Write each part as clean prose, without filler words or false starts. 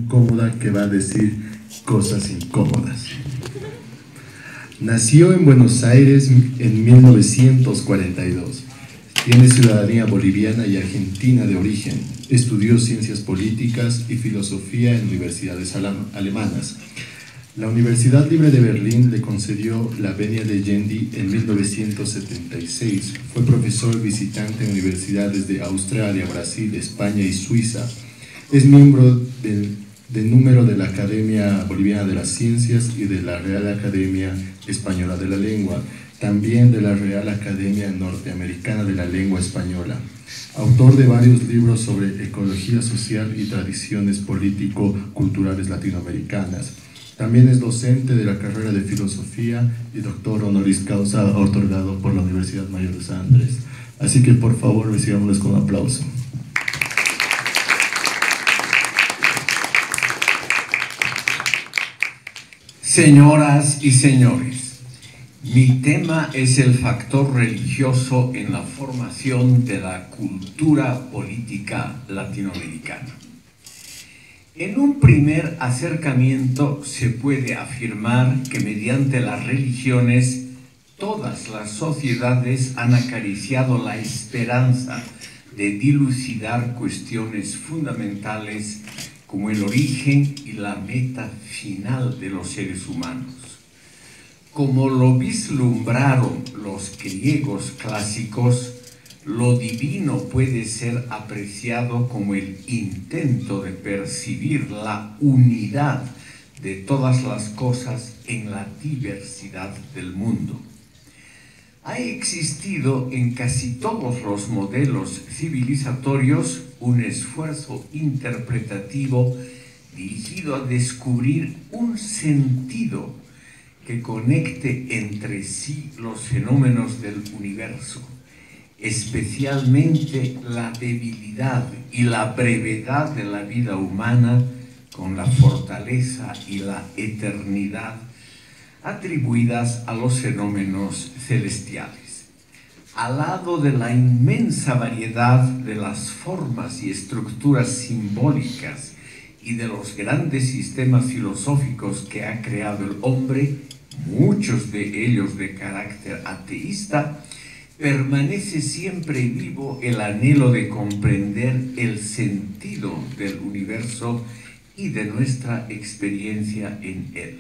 Incómoda que va a decir cosas incómodas. Nació en Buenos Aires en 1942. Tiene ciudadanía boliviana y argentina de origen. Estudió ciencias políticas y filosofía en universidades alemanas. La Universidad Libre de Berlín le concedió la venia de Yendi en 1976. Fue profesor visitante en universidades de Australia, Brasil, España y Suiza. Es miembro del número de la Academia Boliviana de las Ciencias y de la Real Academia Española de la Lengua, también de la Real Academia Norteamericana de la Lengua Española. Autor de varios libros sobre ecología social y tradiciones político-culturales latinoamericanas. También es docente de la carrera de Filosofía y doctor honoris causa otorgado por la Universidad Mayor de San Andrés. Así que por favor recibámosles con un aplauso. Señoras y señores, mi tema es el factor religioso en la formación de la cultura política latinoamericana. En un primer acercamiento se puede afirmar que mediante las religiones todas las sociedades han acariciado la esperanza de dilucidar cuestiones fundamentales como el origen y la meta final de los seres humanos. Como lo vislumbraron los griegos clásicos, lo divino puede ser apreciado como el intento de percibir la unidad de todas las cosas en la diversidad del mundo. Ha existido en casi todos los modelos civilizatorios un esfuerzo interpretativo dirigido a descubrir un sentido que conecte entre sí los fenómenos del universo, especialmente la debilidad y la brevedad de la vida humana con la fortaleza y la eternidad atribuidas a los fenómenos celestiales. Al lado de la inmensa variedad de las formas y estructuras simbólicas y de los grandes sistemas filosóficos que ha creado el hombre, muchos de ellos de carácter ateísta, permanece siempre vivo el anhelo de comprender el sentido del universo y de nuestra experiencia en él.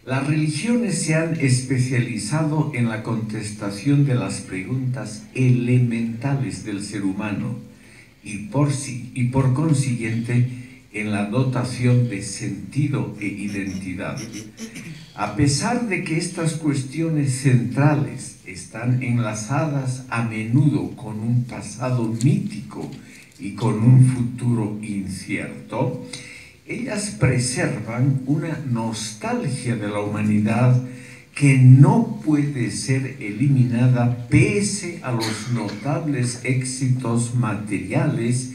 Las religiones se han especializado en la contestación de las preguntas elementales del ser humano y por consiguiente en la dotación de sentido e identidad. A pesar de que estas cuestiones centrales están enlazadas a menudo con un pasado mítico y con un futuro incierto, ellas preservan una nostalgia de la humanidad que no puede ser eliminada pese a los notables éxitos materiales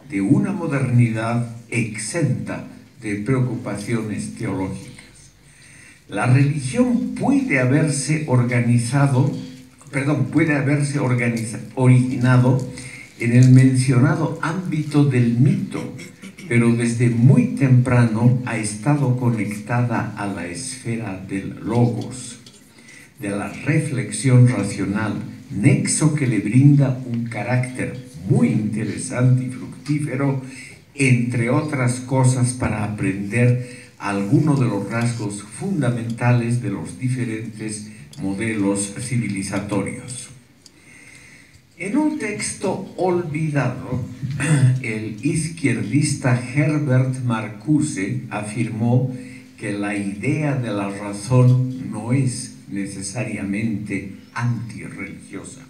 de una modernidad exenta de preocupaciones teológicas. La religión puede haberse originado en el mencionado ámbito del mito, pero desde muy temprano ha estado conectada a la esfera del logos, de la reflexión racional, nexo que le brinda un carácter muy interesante y fructífero, entre otras cosas, para aprender algunos de los rasgos fundamentales de los diferentes modelos civilizatorios. En un texto olvidado, el izquierdista Herbert Marcuse afirmó que la idea de la razón no es necesariamente antirreligiosa.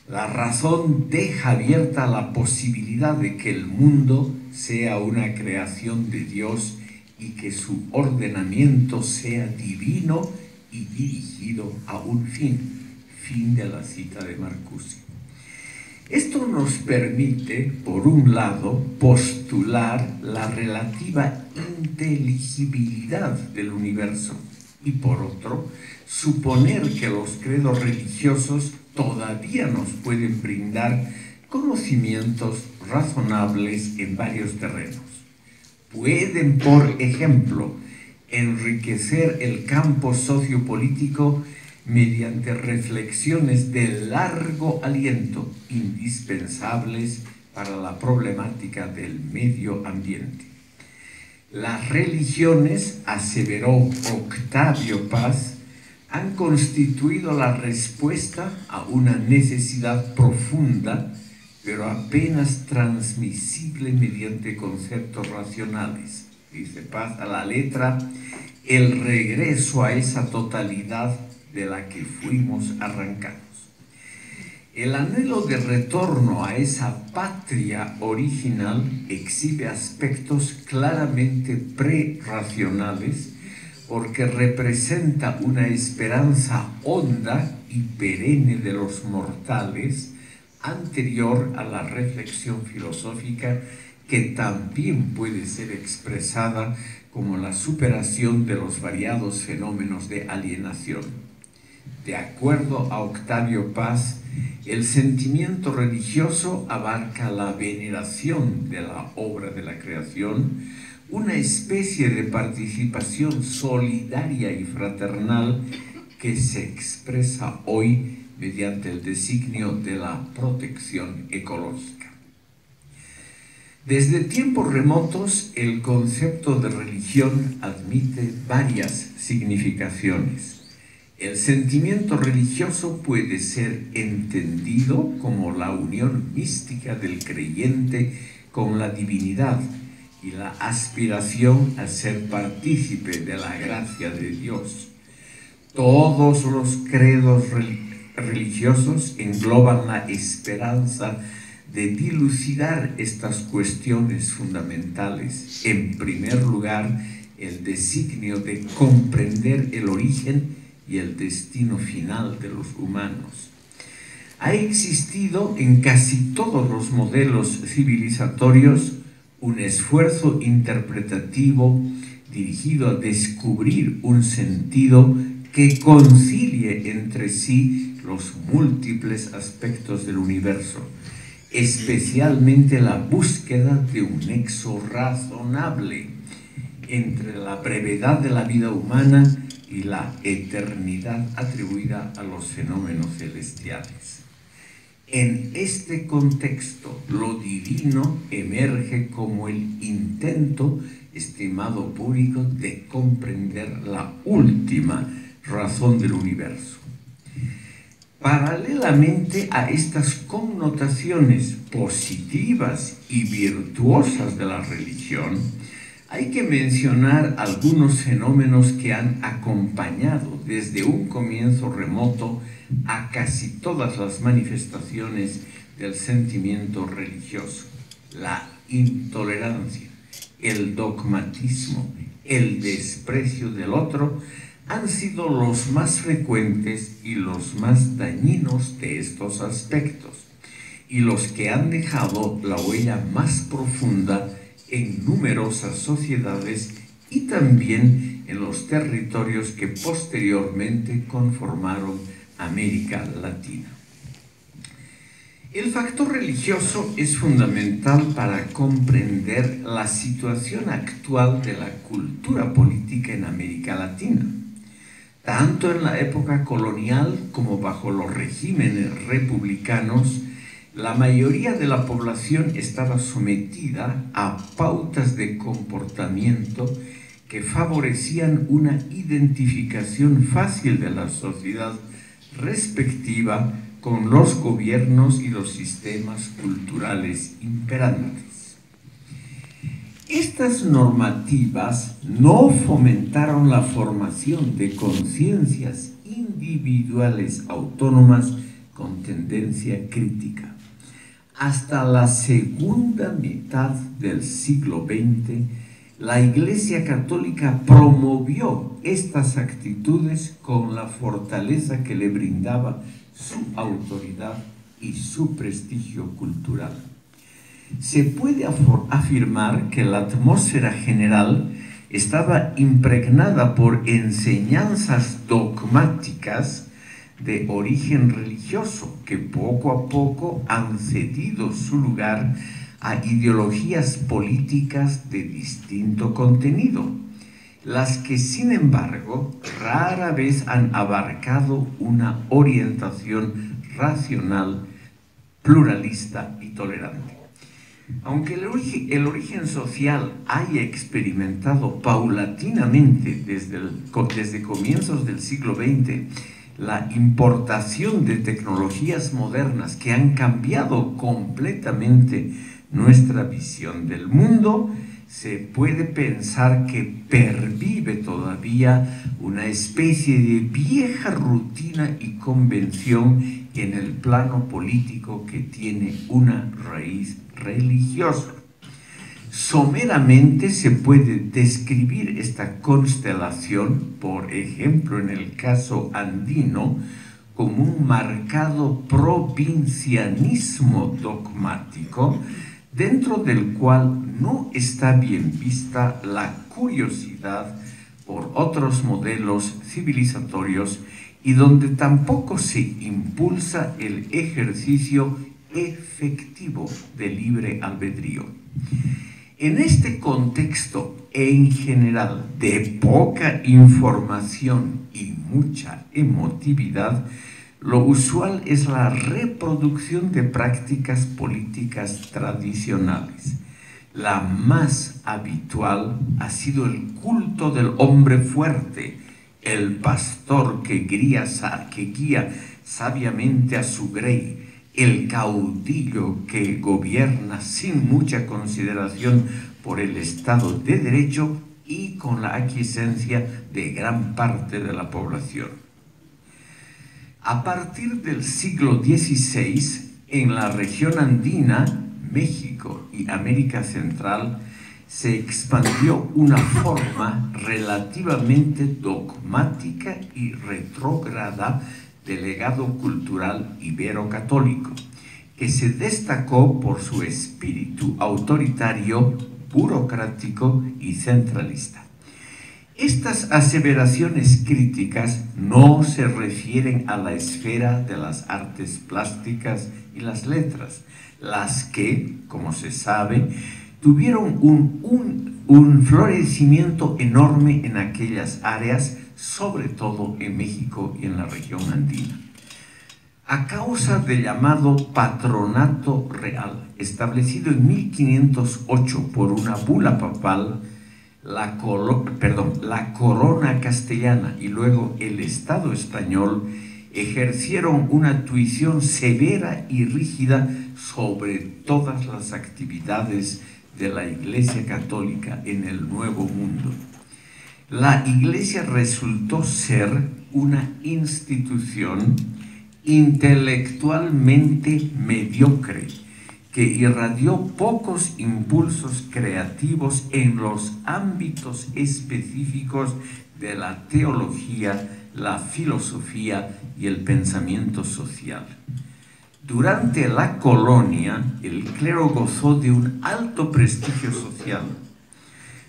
La razón deja abierta la posibilidad de que el mundo sea una creación de Dios y que su ordenamiento sea divino y dirigido a un fin. Fin de la cita de Marcuse. Esto nos permite, por un lado, postular la relativa inteligibilidad del universo y, por otro, suponer que los credos religiosos todavía nos pueden brindar conocimientos razonables en varios terrenos. pueden, por ejemplo, enriquecer el campo sociopolítico mediante reflexiones de largo aliento indispensables para la problemática del medio ambiente. Las religiones, aseveró Octavio Paz, han constituido la respuesta a una necesidad profunda, pero apenas transmisible mediante conceptos racionales. Dice Paz a la letra, el regreso a esa totalidad de la que fuimos arrancados. El anhelo de retorno a esa patria original exhibe aspectos claramente prerracionales porque representa una esperanza honda y perenne de los mortales anterior a la reflexión filosófica que también puede ser expresada como la superación de los variados fenómenos de alienación. De acuerdo a Octavio Paz, el sentimiento religioso abarca la veneración de la obra de la creación, una especie de participación solidaria y fraternal que se expresa hoy mediante el designio de la protección ecológica. Desde tiempos remotos, el concepto de religión admite varias significaciones. El sentimiento religioso puede ser entendido como la unión mística del creyente con la divinidad y la aspiración a ser partícipe de la gracia de Dios. Todos los credos religiosos engloban la esperanza de dilucidar estas cuestiones fundamentales. En primer lugar, el designio de comprender el origen y el destino final de los humanos. Ha existido en casi todos los modelos civilizatorios un esfuerzo interpretativo dirigido a descubrir un sentido que concilie entre sí los múltiples aspectos del universo, especialmente la búsqueda de un nexo razonable entre la brevedad de la vida humana y la eternidad atribuida a los fenómenos celestiales. En este contexto, lo divino emerge como el intento, estimado público, de comprender la última razón del universo. Paralelamente a estas connotaciones positivas y virtuosas de la religión, hay que mencionar algunos fenómenos que han acompañado desde un comienzo remoto a casi todas las manifestaciones del sentimiento religioso: la intolerancia, el dogmatismo, el desprecio del otro han sido los más frecuentes y los más dañinos de estos aspectos, y los que han dejado la huella más profunda en numerosas sociedades y también en los territorios que posteriormente conformaron América Latina. El factor religioso es fundamental para comprender la situación actual de la cultura política en América Latina, tanto en la época colonial como bajo los regímenes republicanos. La mayoría de la población estaba sometida a pautas de comportamiento que favorecían una identificación fácil de la sociedad respectiva con los gobiernos y los sistemas culturales imperantes. Estas normativas no fomentaron la formación de conciencias individuales autónomas con tendencia crítica. Hasta la segunda mitad del siglo XX, la Iglesia Católica promovió estas actitudes con la fortaleza que le brindaba su autoridad y su prestigio cultural. Se puede afirmar que la atmósfera general estaba impregnada por enseñanzas dogmáticas de origen religioso que poco a poco han cedido su lugar a ideologías políticas de distinto contenido, las que sin embargo rara vez han abarcado una orientación racional, pluralista y tolerante. Aunque el origen social haya experimentado paulatinamente desde comienzos del siglo XX la importación de tecnologías modernas que han cambiado completamente nuestra visión del mundo, se puede pensar que pervive todavía una especie de vieja rutina y convención en el plano político que tiene una raíz religiosa. Someramente se puede describir esta constelación, por ejemplo en el caso andino, como un marcado provincianismo dogmático, dentro del cual no está bien vista la curiosidad por otros modelos civilizatorios y donde tampoco se impulsa el ejercicio efectivo del libre albedrío. En este contexto en general de poca información y mucha emotividad, lo usual es la reproducción de prácticas políticas tradicionales. La más habitual ha sido el culto del hombre fuerte, el pastor que guía sabiamente a su grey, el caudillo que gobierna sin mucha consideración por el Estado de Derecho y con la aquiescencia de gran parte de la población. A partir del siglo XVI, en la región andina, México y América Central, se expandió una forma relativamente dogmática y retrógrada del legado cultural ibero-católico, que se destacó por su espíritu autoritario, burocrático y centralista. Estas aseveraciones críticas no se refieren a la esfera de las artes plásticas y las letras, las que, como se sabe, tuvieron un florecimiento enorme en aquellas áreas, sobre todo en México y en la región andina. A causa del llamado patronato real, establecido en 1508 por una bula papal, la corona castellana y luego el Estado español ejercieron una tuición severa y rígida sobre todas las actividades de la Iglesia Católica en el Nuevo Mundo. La Iglesia resultó ser una institución intelectualmente mediocre que irradió pocos impulsos creativos en los ámbitos específicos de la teología, la filosofía y el pensamiento social. Durante la colonia, el clero gozó de un alto prestigio social.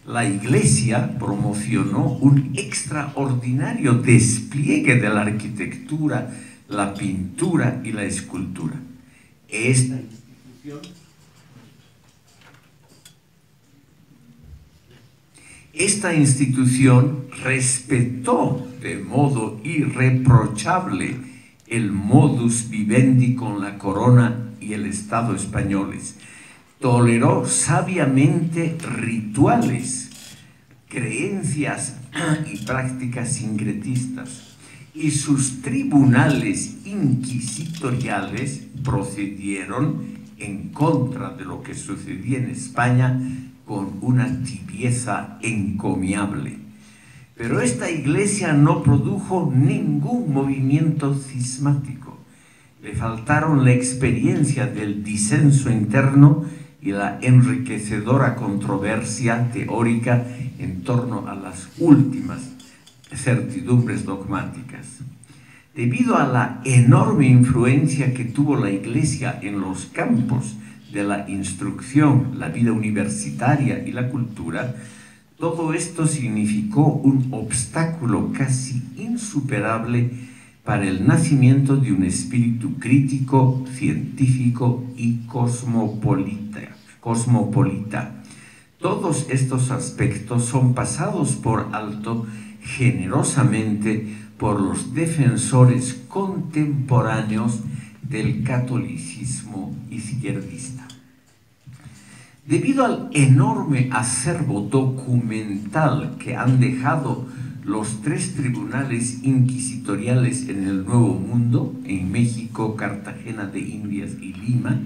La Iglesia promocionó un extraordinario despliegue de la arquitectura, la pintura y la escultura. Esta institución respetó de modo irreprochable el modus vivendi con la corona y el Estado españoles. Toleró sabiamente rituales, creencias y prácticas sincretistas, y sus tribunales inquisitoriales procedieron en contra de lo que sucedía en España con una tibieza encomiable. Pero esta Iglesia no produjo ningún movimiento cismático. Le faltaron la experiencia del disenso interno y la enriquecedora controversia teórica en torno a las últimas certidumbres dogmáticas. Debido a la enorme influencia que tuvo la Iglesia en los campos de la instrucción, la vida universitaria y la cultura, todo esto significó un obstáculo casi insuperable para el nacimiento de un espíritu crítico, científico y cosmopolita. cosmopolita. Todos estos aspectos son pasados por alto generosamente por los defensores contemporáneos del catolicismo izquierdista. Debido al enorme acervo documental que han dejado los 3 tribunales inquisitoriales en el Nuevo Mundo, en México, Cartagena de Indias y Lima,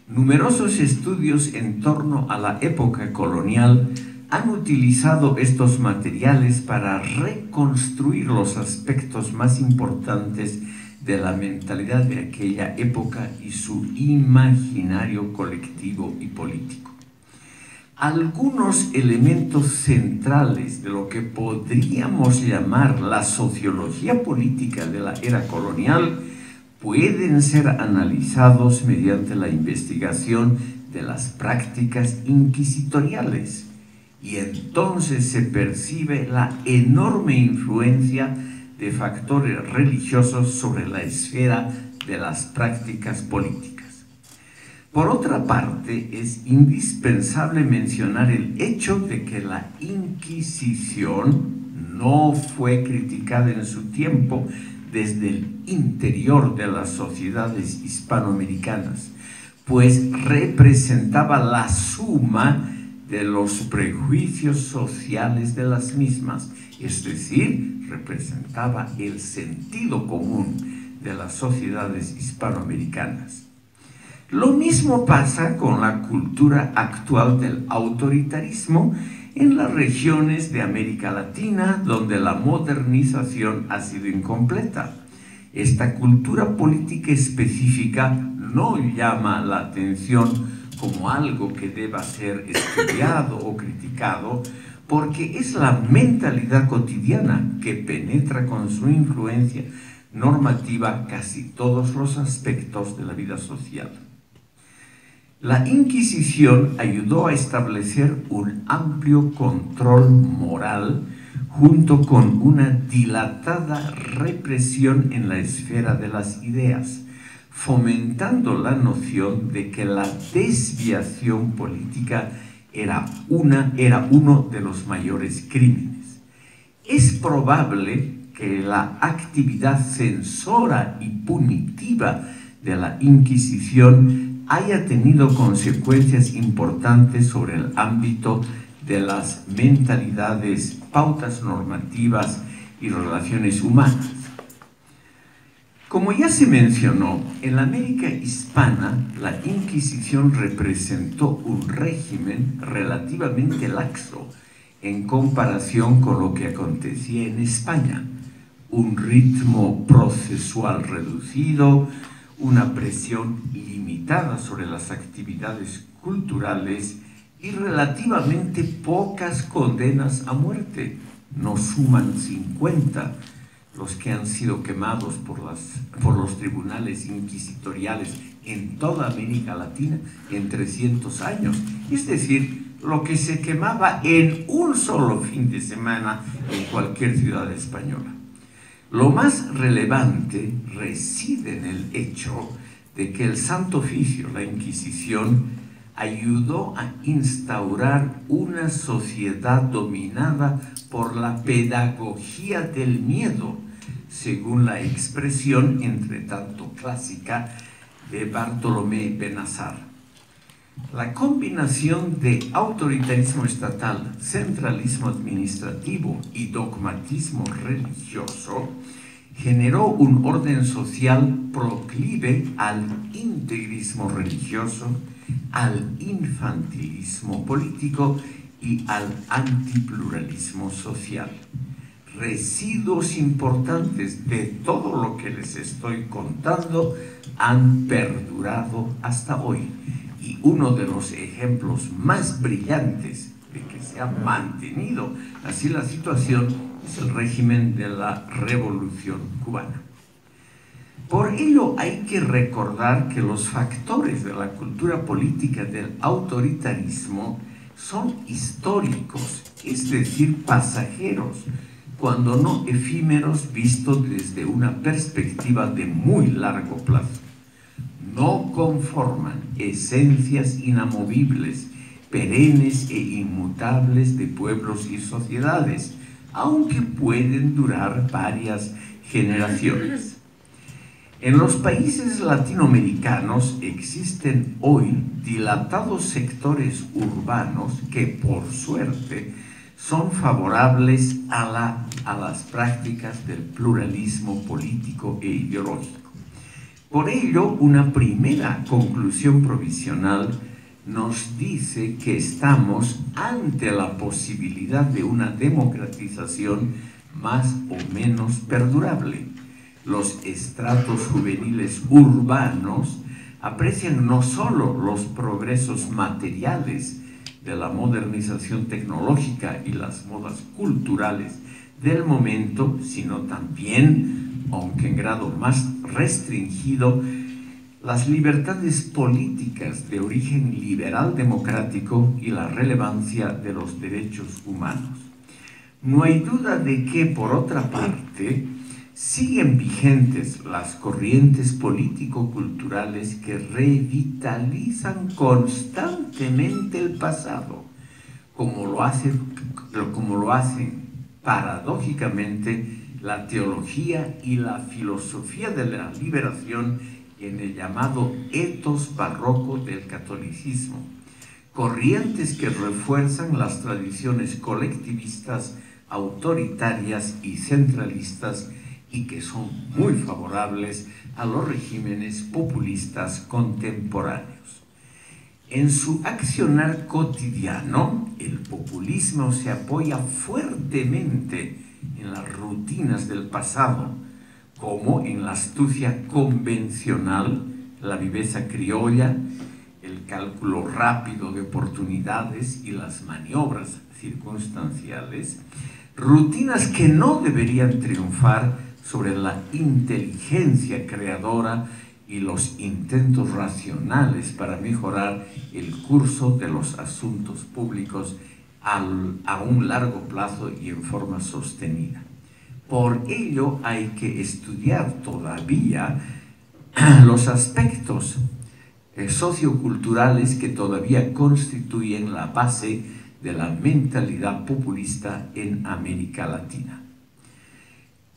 numerosos estudios en torno a la época colonial han utilizado estos materiales para reconstruir los aspectos más importantes de la mentalidad de aquella época y su imaginario colectivo y político. Algunos elementos centrales de lo que podríamos llamar la sociología política de la era colonial pueden ser analizados mediante la investigación de las prácticas inquisitoriales, y entonces se percibe la enorme influencia de factores religiosos sobre la esfera de las prácticas políticas. Por otra parte, es indispensable mencionar el hecho de que la Inquisición no fue criticada en su tiempo desde el interior de las sociedades hispanoamericanas, pues representaba la suma de los prejuicios sociales de las mismas, es decir, representaba el sentido común de las sociedades hispanoamericanas. Lo mismo pasa con la cultura actual del autoritarismo en las regiones de América Latina, donde la modernización ha sido incompleta. Esta cultura política específica no llama la atención como algo que deba ser estudiado o criticado, porque es la mentalidad cotidiana que penetra con su influencia normativa casi todos los aspectos de la vida social. La Inquisición ayudó a establecer un amplio control moral junto con una dilatada represión en la esfera de las ideas, fomentando la noción de que la desviación política era uno de los mayores crímenes. Es probable que la actividad censora y punitiva de la Inquisición haya tenido consecuencias importantes sobre el ámbito de las mentalidades, pautas normativas y relaciones humanas. Como ya se mencionó, en la América hispana, la Inquisición representó un régimen relativamente laxo en comparación con lo que acontecía en España. Un ritmo procesual reducido, una presión limitada sobre las actividades culturales y relativamente pocas condenas a muerte. No suman 50 los que han sido quemados por los tribunales inquisitoriales en toda América Latina en 300 años. Es decir, lo que se quemaba en un solo fin de semana en cualquier ciudad española. Lo más relevante reside en el hecho de que el Santo Oficio, la Inquisición, ayudó a instaurar una sociedad dominada por la pedagogía del miedo, según la expresión entre tanto clásica de Bartolomé Benassar. La combinación de autoritarismo estatal, centralismo administrativo y dogmatismo religioso generó un orden social proclive al integrismo religioso, al infantilismo político y al antipluralismo social. Residuos importantes de todo lo que les estoy contando han perdurado hasta hoy. Y uno de los ejemplos más brillantes de que se ha mantenido así la situación es el régimen de la Revolución Cubana. Por ello hay que recordar que los factores de la cultura política del autoritarismo son históricos, es decir, pasajeros, cuando no efímeros, vistos desde una perspectiva de muy largo plazo. no conforman esencias inamovibles, perennes e inmutables de pueblos y sociedades, aunque pueden durar varias generaciones. En los países latinoamericanos existen hoy dilatados sectores urbanos que, por suerte, son favorables a las prácticas del pluralismo político e ideológico. Por ello, una primera conclusión provisional nos dice que estamos ante la posibilidad de una democratización más o menos perdurable. Los estratos juveniles urbanos aprecian no solo los progresos materiales de la modernización tecnológica y las modas culturales del momento, sino también, aunque en grado más restringido, las libertades políticas de origen liberal democrático y la relevancia de los derechos humanos. No hay duda de que, por otra parte, siguen vigentes las corrientes político-culturales que revitalizan constantemente el pasado, como lo hacen paradójicamente la teología y la filosofía de la liberación en el llamado etos barroco del catolicismo, corrientes que refuerzan las tradiciones colectivistas, autoritarias y centralistas y que son muy favorables a los regímenes populistas contemporáneos. En su accionar cotidiano, el populismo se apoya fuertemente en las rutinas del pasado, como en la astucia convencional, la viveza criolla, el cálculo rápido de oportunidades y las maniobras circunstanciales, rutinas que no deberían triunfar sobre la inteligencia creadora y los intentos racionales para mejorar el curso de los asuntos públicos a un largo plazo y en forma sostenida. Por ello hay que estudiar todavía los aspectos socioculturales que todavía constituyen la base de la mentalidad populista en América Latina.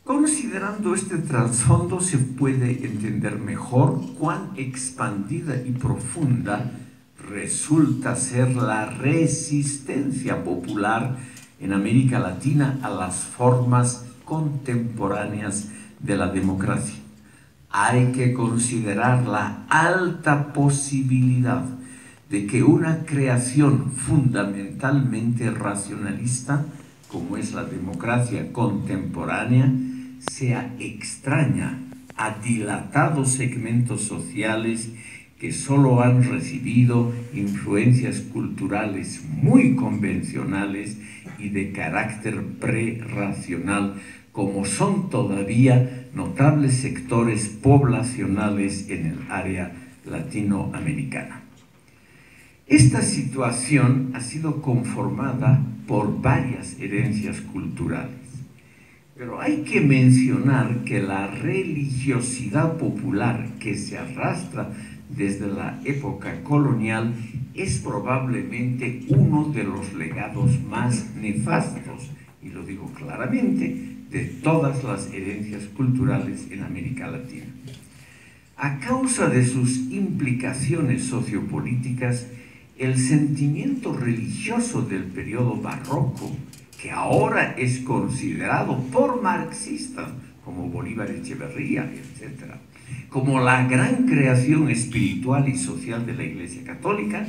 Considerando este trasfondo se puede entender mejor cuán expandida y profunda resulta ser la resistencia popular en América Latina a las formas contemporáneas de la democracia. Hay que considerar la alta posibilidad de que una creación fundamentalmente racionalista, como es la democracia contemporánea, sea extraña a dilatados segmentos sociales que solo han recibido influencias culturales muy convencionales y de carácter prerracional, como son todavía notables sectores poblacionales en el área latinoamericana. Esta situación ha sido conformada por varias herencias culturales, pero hay que mencionar que la religiosidad popular que se arrastra desde la época colonial es probablemente uno de los legados más nefastos, y lo digo claramente, de todas las herencias culturales en América Latina. A causa de sus implicaciones sociopolíticas, el sentimiento religioso del periodo barroco, que ahora es considerado por marxistas como Bolívar Echeverría, etc., como la gran creación espiritual y social de la Iglesia Católica,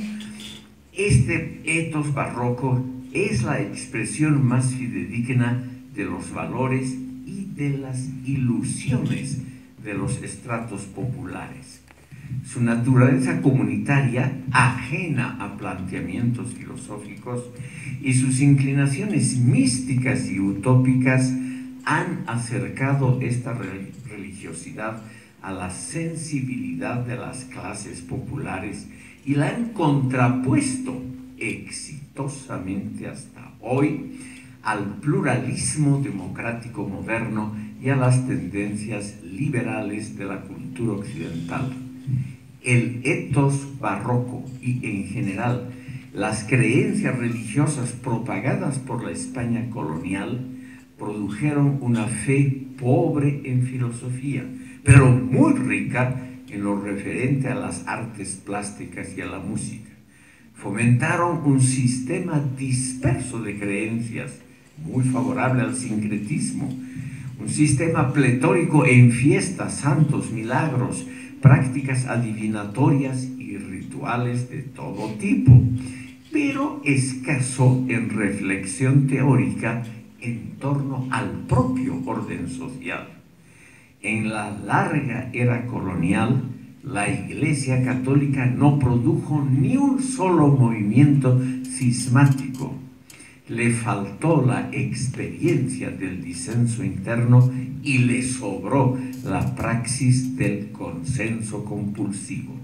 este etos barroco es la expresión más fidedigna de los valores y de las ilusiones de los estratos populares. Su naturaleza comunitaria, ajena a planteamientos filosóficos, y sus inclinaciones místicas y utópicas han acercado esta religiosidad a la sensibilidad de las clases populares y la han contrapuesto exitosamente hasta hoy al pluralismo democrático moderno y a las tendencias liberales de la cultura occidental. el ethos barroco y, en general, las creencias religiosas propagadas por la España colonial produjeron una fe pobre en filosofía, pero muy rica en lo referente a las artes plásticas y a la música. Fomentaron un sistema disperso de creencias, muy favorable al sincretismo, un sistema pletórico en fiestas, santos, milagros, prácticas adivinatorias y rituales de todo tipo, pero escaso en reflexión teórica en torno al propio orden social. En la larga era colonial, la Iglesia Católica no produjo ni un solo movimiento cismático. Le faltó la experiencia del disenso interno y le sobró la praxis del consenso compulsivo.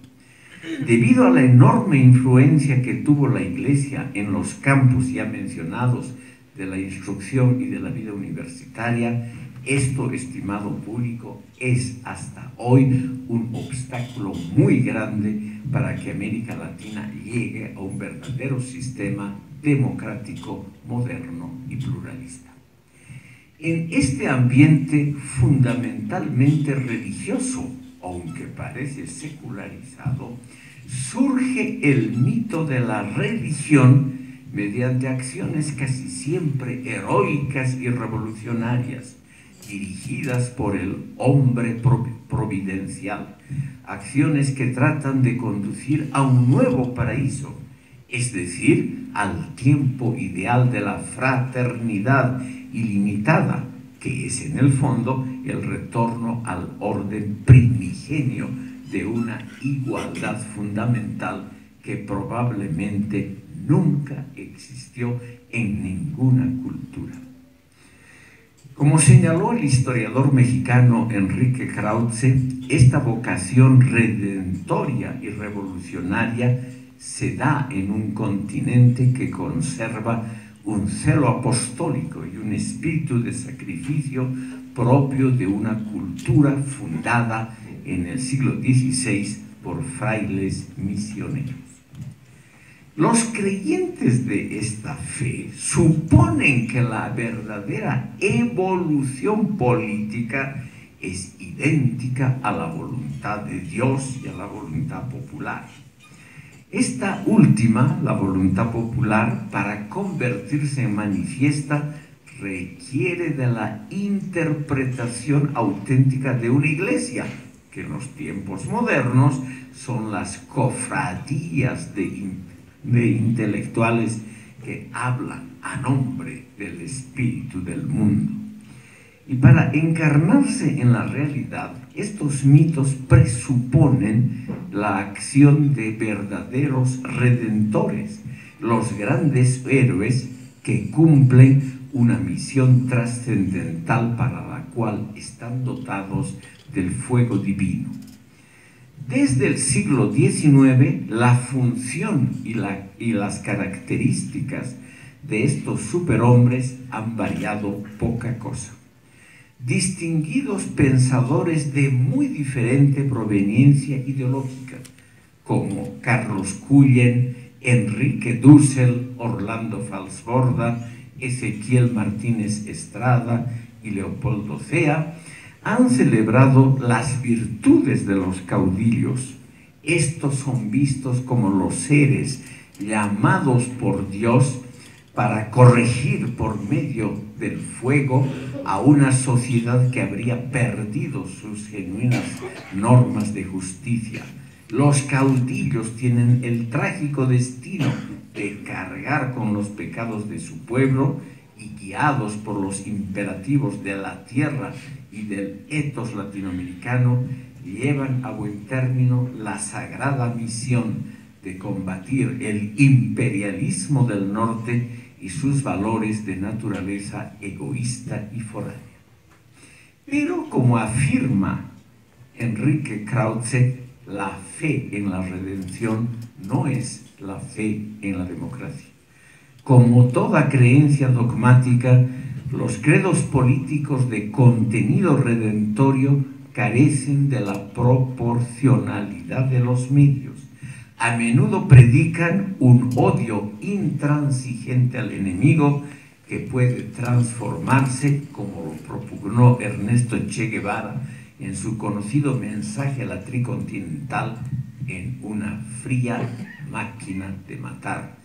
Debido a la enorme influencia que tuvo la Iglesia en los campos ya mencionados de la instrucción y de la vida universitaria, esto, estimado público, es hasta hoy un obstáculo muy grande para que América Latina llegue a un verdadero sistema democrático, moderno y pluralista. En este ambiente fundamentalmente religioso, aunque parece secularizado, surge el mito de la religión mediante acciones casi siempre heroicas y revolucionarias, dirigidas por el hombre providencial, acciones que tratan de conducir a un nuevo paraíso, es decir, al tiempo ideal de la fraternidad ilimitada, que es en el fondo el retorno al orden primigenio de una igualdad fundamental que probablemente nunca existió en ninguna cultura. Como señaló el historiador mexicano Enrique Krause, esta vocación redentoria y revolucionaria se da en un continente que conserva un celo apostólico y un espíritu de sacrificio propio de una cultura fundada en el siglo XVI por frailes misioneros. Los creyentes de esta fe suponen que la verdadera evolución política es idéntica a la voluntad de Dios y a la voluntad popular. Esta última, la voluntad popular, para convertirse en manifiesta, requiere de la interpretación auténtica de una iglesia, que en los tiempos modernos son las cofradías de intelectuales que hablan a nombre del espíritu del mundo. Y para encarnarse en la realidad, estos mitos presuponen la acción de verdaderos redentores, los grandes héroes que cumplen una misión trascendental para la cual están dotados del fuego divino. Desde el siglo XIX, la función y las características de estos superhombres han variado poca cosa. Distinguidos pensadores de muy diferente proveniencia ideológica, como Carlos Cullen, Enrique Dussel, Orlando Falsborda, Ezequiel Martínez Estrada y Leopoldo Cea, han celebrado las virtudes de los caudillos. Estos son vistos como los seres llamados por Dios para corregir por medio del fuego a una sociedad que habría perdido sus genuinas normas de justicia. Los caudillos tienen el trágico destino de cargar con los pecados de su pueblo y, guiados por los imperativos de la tierra y del ethos latinoamericano, llevan a buen término la sagrada misión de combatir el imperialismo del norte y sus valores de naturaleza egoísta y foránea. Pero, como afirma Enrique Krause, la fe en la redención no es la fe en la democracia. Como toda creencia dogmática, los credos políticos de contenido redentorio carecen de la proporcionalidad de los medios. A menudo predican un odio intransigente al enemigo que puede transformarse, como lo propugnó Ernesto Che Guevara en su conocido mensaje a la tricontinental, en una fría máquina de matar.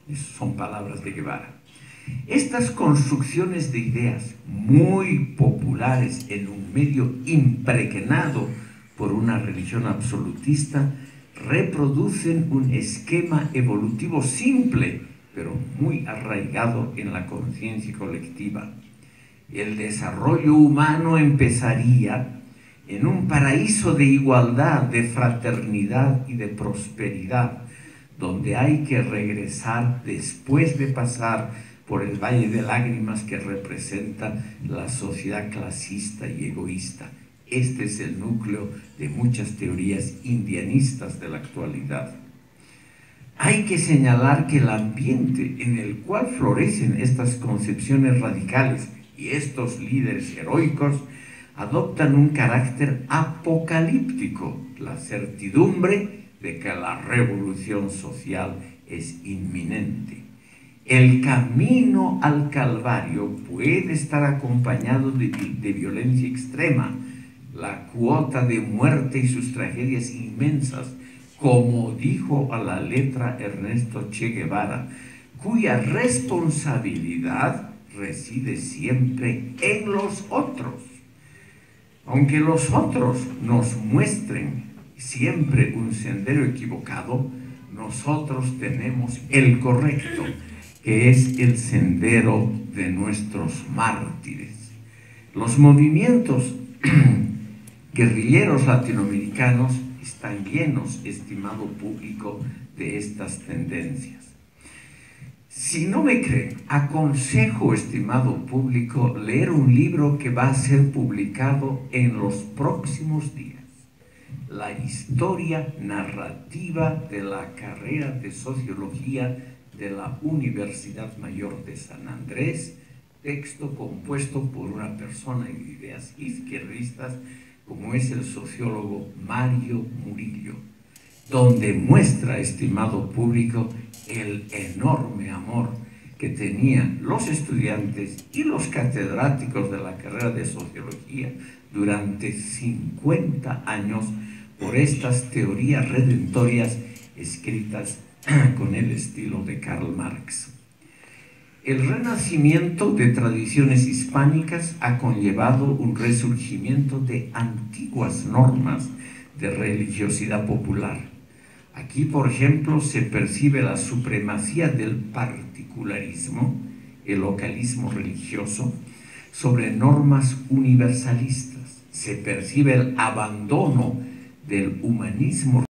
Esas son palabras de Guevara. Estas construcciones de ideas muy populares en un medio impregnado por una religión absolutista reproducen un esquema evolutivo simple, pero muy arraigado en la conciencia colectiva. El desarrollo humano empezaría en un paraíso de igualdad, de fraternidad y de prosperidad, donde hay que regresar después de pasar por el valle de lágrimas que representa la sociedad clasista y egoísta. Este es el núcleo de muchas teorías indianistas de la actualidad. Hay que señalar que el ambiente en el cual florecen estas concepciones radicales y estos líderes heroicos adoptan un carácter apocalíptico, la certidumbre de que la revolución social es inminente. El camino al Calvario puede estar acompañado de violencia extrema, la cuota de muerte y sus tragedias inmensas, como dijo a la letra Ernesto Che Guevara, cuya responsabilidad reside siempre en los otros. Aunque los otros nos muestren siempre un sendero equivocado, nosotros tenemos el correcto, que es el sendero de nuestros mártires. Los movimientos guerrilleros latinoamericanos están llenos, estimado público, de estas tendencias. Si no me creen, aconsejo, estimado público, leer un libro que va a ser publicado en los próximos días. La historia narrativa de la carrera de Sociología de la Universidad Mayor de San Andrés, texto compuesto por una persona de ideas izquierdistas como es el sociólogo Mario Murillo, donde muestra, estimado público, el enorme amor que tenían los estudiantes y los catedráticos de la carrera de Sociología durante 50 años por estas teorías redentorias escritas con el estilo de Karl Marx. El renacimiento de tradiciones hispánicas ha conllevado un resurgimiento de antiguas normas de religiosidad popular. Aquí, por ejemplo, se percibe la supremacía del particularismo, el localismo religioso, sobre normas universalistas. Se percibe el abandono del humanismo